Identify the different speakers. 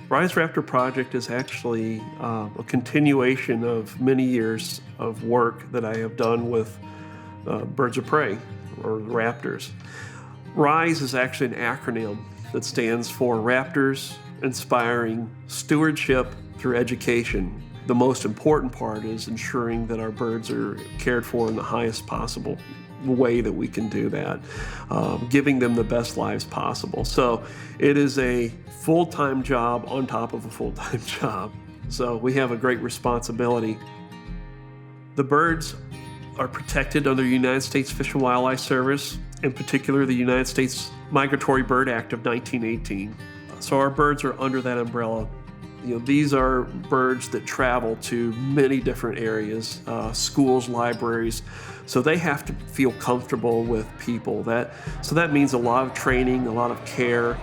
Speaker 1: Rise Raptor project is actually a continuation of many years of work that I have done with birds of prey, or raptors. RISE is actually an acronym that stands for Raptors Inspiring Stewardship Through Education. The most important part is ensuring that our birds are cared for in the highest possible way that we can do that, giving them the best lives possible. So it is a full-time job on top of a full-time job. So we have a great responsibility. The birds are protected under the United States Fish and Wildlife Service, in particular the United States Migratory Bird Act of 1918. So our birds are under that umbrella. These are birds that travel to many different areas, schools, libraries, so they have to feel comfortable with people. So that means a lot of training, a lot of care,